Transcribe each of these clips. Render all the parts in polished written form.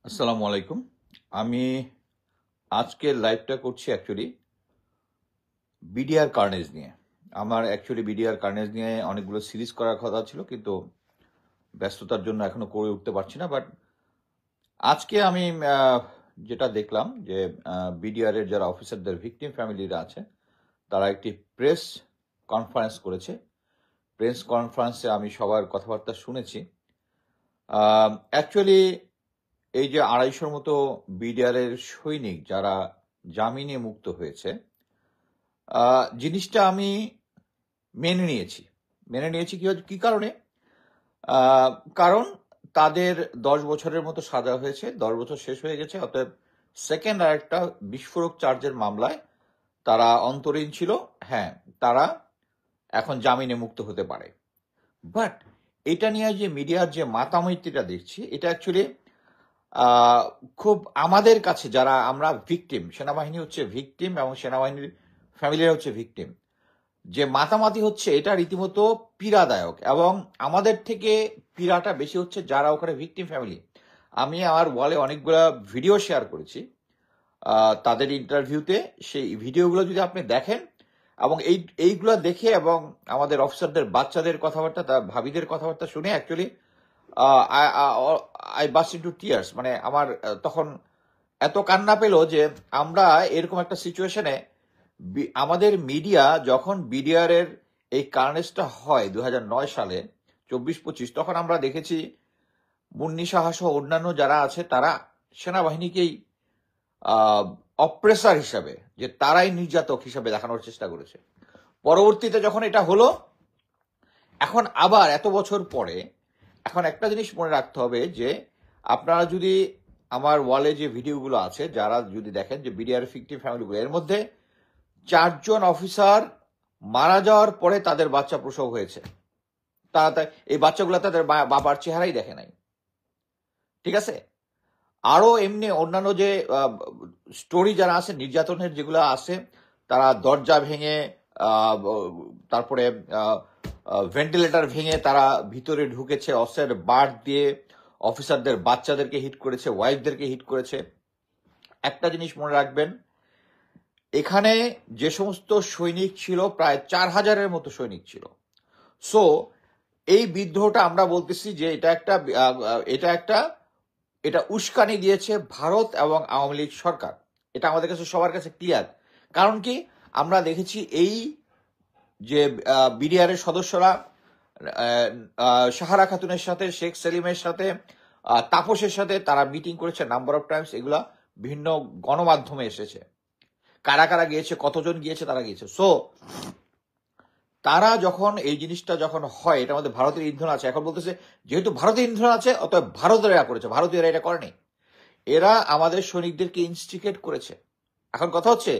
আসসালামু আলাইকুম। আমি আজকের লাইভটা করছি অ্যাকচুয়ালি বিডিআর কার্নেজ নিয়ে। আমার অ্যাকচুয়ালি বিডিআর কার্নেজ নিয়ে অনেকগুলো সিরিজ করার কথা ছিল, কিন্তু ব্যস্ততার জন্য এখনো করে উঠতে পারছি না। বাট আজকে আমি যেটা দেখলাম যে বিডিআর এর যারা অফিসারদের ভিকটিম ফ্যামিলিরা আছে, তারা একটি প্রেস কনফারেন্স করেছে। প্রেস কনফারেন্সে আমি সবার কথাবার্তা শুনেছি। অ্যাকচুয়ালি এই যে 250-র মতো বিডিআর এর সৈনিক যারা জামিনে মুক্ত হয়েছে, জিনিসটা আমি মেনে নিয়েছি। কি কারণে? কারণ তাদের 10 বছরের মতো সাজা হয়েছে, 10 বছর শেষ হয়ে গেছে। অতএব সেকেন্ড আরেকটা বিস্ফোরক চার্জের মামলায় তারা অন্তরীণ ছিল। হ্যাঁ, তারা এখন জামিনে মুক্ত হতে পারে। বাট এটা নিয়ে যে মিডিয়ার যে মাতামাতিটা দেখছি, এটা অ্যাকচুয়ালি খুব আমাদের কাছে যারা আমরা ভিকটিম, সেনাবাহিনী হচ্ছে ভিকটিম এবং সেনাবাহিনীর ফ্যামিলিরা হচ্ছে ভিকটিম, যে মাতামাতি হচ্ছে এটা রীতিমতো পীড়াদায়ক। এবং আমাদের থেকে পীড়াটা বেশি হচ্ছে যারা ওখানে ভিকটিম ফ্যামিলি। আমি আমার ওয়ালে অনেকগুলো ভিডিও শেয়ার করেছি তাদের ইন্টারভিউতে। সেই ভিডিওগুলো যদি আপনি দেখেন এবং এইগুলো দেখে এবং আমাদের অফিসারদের বাচ্চাদের কথাবার্তা, তার ভাবিদের কথাবার্তা শুনে actually I burst into tears. মানে আমার তখন এত কান্না পেল যে আমরা এরকম একটা সিচুয়েশনে আমাদের মিডিয়া যখন বিডিআর এর এই কার্নেজটা হয় 2009 সালে 24-25, তখন আমরা দেখেছি মুন্নি সাহা সহ অন্যান্য যারা আছে তারা সেনাবাহিনীকেই অপ্রেসার হিসাবে, যে তারাই নির্যাতক হিসাবে দেখানোর চেষ্টা করেছে। পরবর্তীতে যখন এটা হলো, এখন আবার এত বছর পরে এখন একটা জিনিস মনে রাখতে হবে যে আপনারা যদি আমার ওয়ালে যে ভিডিওগুলো আছে, যারা যদি দেখেন যে বিডিআর ভিকটিম ফ্যামিলিগুলো, এর মধ্যে 4 জন অফিসার মারা যাওয়ার পরে তাদের বাচ্চা প্রসব হয়েছে। তারা এই বাচ্চাগুলো তাদের বাবার চেহারাই দেখে নাই। ঠিক আছে? আরো এমনি অন্যান্য যে স্টোরি যারা আছে, নির্যাতনের যেগুলো আছে, তারা দরজা ভেঙে, তারপরে ভেন্টিলেটর ভেঙে তারা ভিতরে ঢুকেছে, অস্ত্রের বার দিয়ে অফিসারদের বাচ্চাদেরকে হিট করেছে, ওয়াইফদেরকে হিট করেছে। একটা জিনিস মনে রাখবেন, এখানে যে সমস্ত সৈনিক ছিল প্রায় 4000-এর মতো সৈনিক ছিল। সো এই বিদ্রোহটা আমরা বলতেছি যে এটা উস্কানি দিয়েছে ভারত এবং আওয়ামী লীগ সরকার। এটা আমাদের কাছে সবার কাছে ক্লিয়ার। কারণ কি, আমরা দেখেছি এই যে বিডিআর এর সদস্যরা সাহারা খাতুনের সাথে, শেখ সেলিমের সাথে, তাপসের সাথে তারা মিটিং করেছে নাম্বার অফ টাইমস। এগুলা বিভিন্ন গণমাধ্যমে এসেছে। কারা কারা গিয়েছে, কতজন গিয়েছে, তারা গিয়েছে। সো তারা যখন এই জিনিসটা যখন হয়, এটার মধ্যে ভারতের ইন্ধন আছে। এখন বলতেছে যেহেতু ভারতের ইন্ধন আছে, অতএব ভারতীয়রা করেছে, ভারতীয়রা এটা করেনি। এরা আমাদের সৈনিকদেরকে ইনস্টিগেট করেছে। এখন কথা হচ্ছে,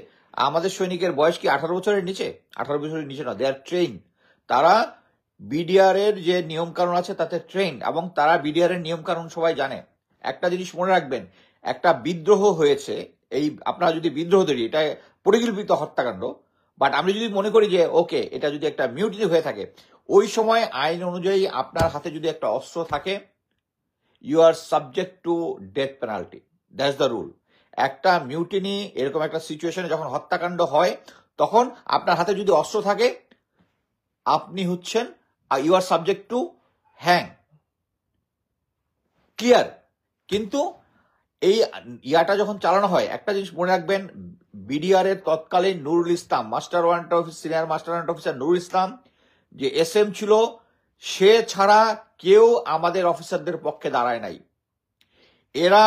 আমাদের সৈনিকের বয়স কি 18 বছরের নিচে? 18 বছরের নিচে না, দে আর ট্রেন। তারা বিডিআর এর যে নিয়ম কানুন আছে তাতে ট্রেন, এবং তারা বিডিআর এর নিয়ম কানুন সবাই জানে। একটা জিনিস মনে রাখবেন, একটা বিদ্রোহ হয়েছে, এই আপনারা যদি বিদ্রোহ ধরি, এটা পরিকল্পিত হত্যাকাণ্ড। বাট আমি যদি মনে করি যে ওকে, এটা যদি একটা মিউটিনি হয়ে থাকে, ওই সময় আইন অনুযায়ী আপনার হাতে যদি একটা অস্ত্র থাকে, you are subject to death penalty. That's the rule. একটা মিউটিনি, এরকম একটা সিচুয়েশনে যখন হত্যাকাণ্ড হয়, তখন আপনার হাতে যদি অস্ত্র থাকে, আপনি হচ্ছেন you are subject to hang. Clear? কিন্তু এই ইয়াটা যখন চালানো হয়, একটা জিনিস মনে রাখবেন, বিডিআর এর তৎকালীন Nurul Islam, master warrant officer, senior master warrant officer Nurul Islam যে এসএম ছিল, সে ছাড়া কেউ আমাদের অফিসারদের পক্ষে দাঁড়ায় নাই। এরা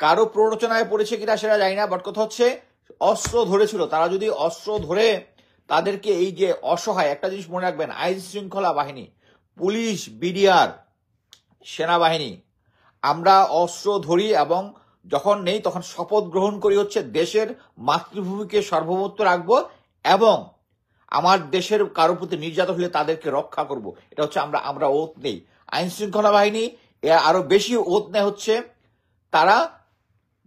কারো প্ররোচনায় পড়েছে কিনা সেটা জানি না, বাট কথা হচ্ছে অস্ত্র ধরেছিল। তারা যদি অস্ত্র ধরে তাদেরকে, এই যে অসহায়, একটা জিনিস মনে রাখবেন, আইন শৃঙ্খলা বাহিনী, পুলিশ, বিডিআর, সেনাবাহিনী, আমরা অস্ত্র ধরি এবং যখন নেই তখন শপথ গ্রহণ করি হচ্ছে দেশের মাতৃভূমিকে সার্বভৌমত্ব রাখবো এবং আমার দেশের কারো প্রতি নির্যাতন হলে তাদেরকে রক্ষা করব। এটা হচ্ছে আমরা ওত নেই। আইন শৃঙ্খলা বাহিনী আরো বেশি ওত নেয় হচ্ছে তারা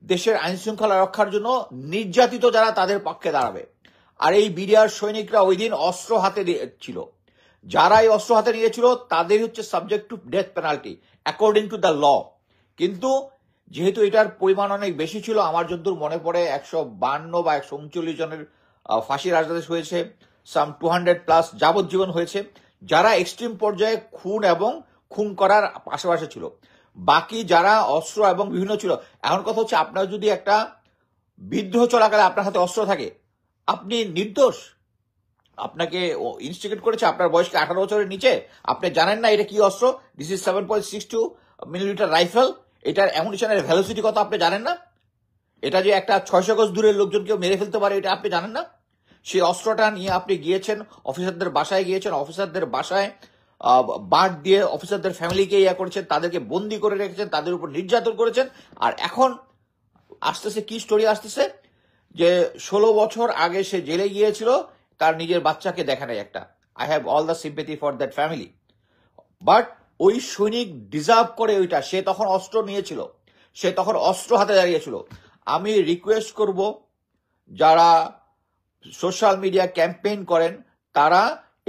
দেশের আইন শৃঙ্খলা রক্ষার জন্য নির্যাতিত যারা, তাদের পক্ষে দাঁড়াবে। আর এই বিডিআর সৈনিকরা ওই দিন অস্ত্র হাতে ছিল। যারা এই অস্ত্র হাতে নিয়েছিল তাদের হচ্ছে subject to death penalty according to the law. কিন্তু যেহেতু এটার পরিমাণ অনেক বেশি ছিল, আমার যতদূর মনে পড়ে 152 বা 139 জনের ফাঁসির আদেশ হয়েছে, সাম 200+ যাবজ্জীবন হয়েছে, যারা এক্সট্রিম পর্যায়ে খুন এবং খুন করার আশেপাশে ছিল। বাকি যারা অস্ত্র এবং বিভিন্ন ছিল, এখন কথা হচ্ছে আপনার যদি একটা বিদ্রোহ চলাকালে আপনার হাতে অস্ত্র থাকে, আপনি নির্দোষ। আপনাকে ইনস্টিগেট করেছে, আপনার বয়সকে 18 বছরের নিচে, আপনি জানেন না এটা কি অস্ত্র, দিস ইজ 7.62 মিলিমিটার রাইফেল, এটার অ্যামুনিশনের ভ্যালোসিটি কত আপনি জানেন না, এটা যে একটা 600 গজ দূরের লোকজনকেও মেরে ফেলতে পারে এটা আপনি জানেন না। সেই অস্ত্রটা নিয়ে আপনি গিয়েছেন, অফিসারদের বাসায় গিয়েছেন, অফিসারদের বাসায় বাঁট দিয়ে অফিসারদের ফ্যামিলিকে ইয়া করেছেন, তাদেরকে বন্দি করে রেখেছেন, তাদের উপর নির্যাতন করেছেন। আর এখন আসতেছে কি স্টোরি আসতেছে, যে 16 বছর আগে সে জেলে গিয়েছিল, তার নিজের বাচ্চাকে দেখা নেই একটা। I have all the sympathy for that family, but ওই সৈনিক ডিজার্ভ করে ওইটা। সে তখন অস্ত্র নিয়েছিল, সে তখন অস্ত্র হাতে দাঁড়িয়েছিল। আমি রিকোয়েস্ট করব, যারা সোশ্যাল মিডিয়া ক্যাম্পেইন করেন, তারা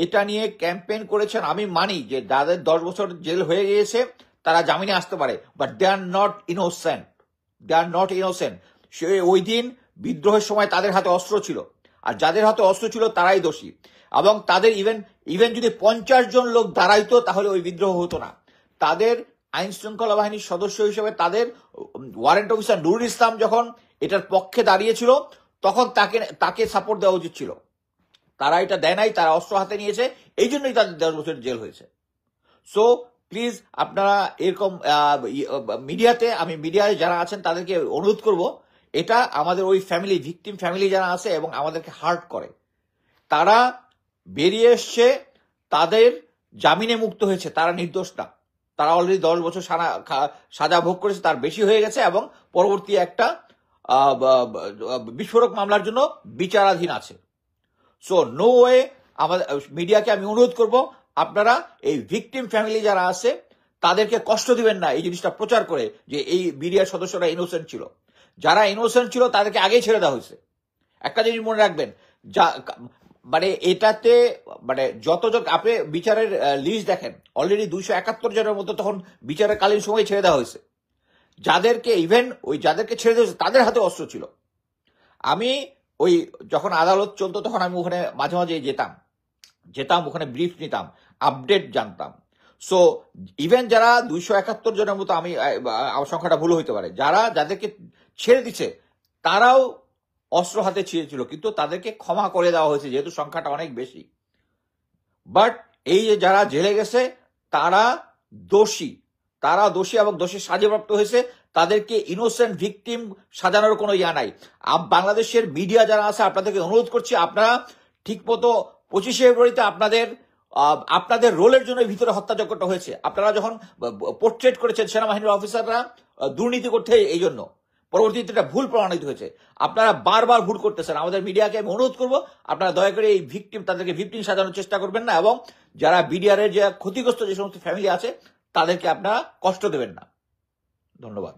এটা নিয়ে ক্যাম্পেইন করেছেন। আমি মানি যে যাদের 10 বছর জেল হয়ে গিয়েছে তারা জামিনে আসতে পারে, but they are not innocent, they are not innocent. সে ওই দিন বিদ্রোহের সময় তাদের হাতে অস্ত্র ছিল, আর যাদের হাতে অস্ত্র ছিল তারাই দোষী। এবং তাদের ইভেন যদি 50 জন লোক দাঁড়াইতো তাহলে ওই বিদ্রোহ হতো না। তাদের আইন শৃঙ্খলা বাহিনীর সদস্য হিসেবে তাদের ওয়ারেন্ট অফিসার নুরুল ইসলাম যখন এটার পক্ষে দাঁড়িয়েছিল, তখন তাকে সাপোর্ট দেওয়া উচিত ছিল। তারা এটা দেয় নাই, তারা অস্ত্র হাতে নিয়েছে, এই জন্যই তাদের 10 বছর জেল হয়েছে। সো প্লিজ আপনারা এরকম মিডিয়াতে, আমি মিডিয়ায় যারা আছেন তাদেরকে অনুরোধ করব, এটা আমাদের ওই ফ্যামিলি, ভিকটিম ফ্যামিলি যারা আছে এবং আমাদেরকে হার্ট করে, তারা বেরিয়ে এসছে, তাদের জামিনে মুক্ত হয়েছে, তারা নির্দোষ না। তারা অলরেডি 10 বছর সাজা ভোগ করেছে, তার বেশি হয়ে গেছে, এবং পরবর্তী একটা বিস্ফোরক মামলার জন্য বিচারাধীন আছে। সো নো ওয়ে, আমাদের মিডিয়াকে আমি অনুরোধ করব, আপনারা এই ভিকটিম ফ্যামিলি যারা আছে তাদেরকে কষ্ট দিবেন না, এই জিনিসটা প্রচার করে যে এই মিডিয়ার সদস্যরা ইনোসেন্ট ছিল। যারা ইনোসেন্ট ছিল তাদেরকে আগেই ছেড়ে দেওয়া হয়েছে। একটা জিনিস মনে রাখবেন, মানে এটাতে মানে যতজন আপনি বিচারের লিস্ট দেখেন, অলরেডি 271 জনের মতো তখন বিচারের কালীন সময় ছেড়ে দেওয়া হয়েছে। যাদেরকে যাদেরকে ছেড়ে দেওয়া হয়েছে তাদের হাতে অস্ত্র ছিল। আমি ওই যখন আদালত চলতো তখন আমি ওখানে মাঝে মাঝে যেতাম, ওখানে ব্রিফ নিতাম, আপডেট জানতাম। সো ইভেন যারা 271 জনের মতো, আমার সংখ্যাটা ভুল হইতে পারে, যাদেরকে ছেড়ে দিচ্ছে তারাও অস্ত্র হাতে ছিঁড়েছিল, কিন্তু তাদেরকে ক্ষমা করে দেওয়া হয়েছে যেহেতু সংখ্যাটা অনেক বেশি। বাট এই যে যারা জেলে গেছে তারা দোষী এবং দোষী সাজাপ্রাপ্ত হয়েছে, তাদেরকে ইনোসেন্ট ভিকটিম সাজানোর কোনো ইয়া নাই। বাংলাদেশের মিডিয়া যারা আছে আপনাদেরকে অনুরোধ করছি, আপনারা ঠিকমতো 25শে ফেব্রুয়ারিতে আপনাদের রোলের জন্য ভিতরে হত্যাযজ্ঞটা হয়েছে। আপনারা যখন পোর্ট্রেট করেছেন সেনাবাহিনীর অফিসাররা দুর্নীতি করতে, এই জন্য পরবর্তীতে এটা ভুল প্রমাণিত হয়েছে। আপনারা বারবার ভুল করতেছেন। আমাদের মিডিয়াকে আমি অনুরোধ করবো, আপনারা দয়া করে এই তাদেরকে ভিকটিম সাজানোর চেষ্টা করবেন না, এবং যারা বিডিআর এর যে ক্ষতিগ্রস্ত যে সমস্ত ফ্যামিলি আছে তাদেরকে আপনারা কষ্ট দেবেন না। ধন্যবাদ।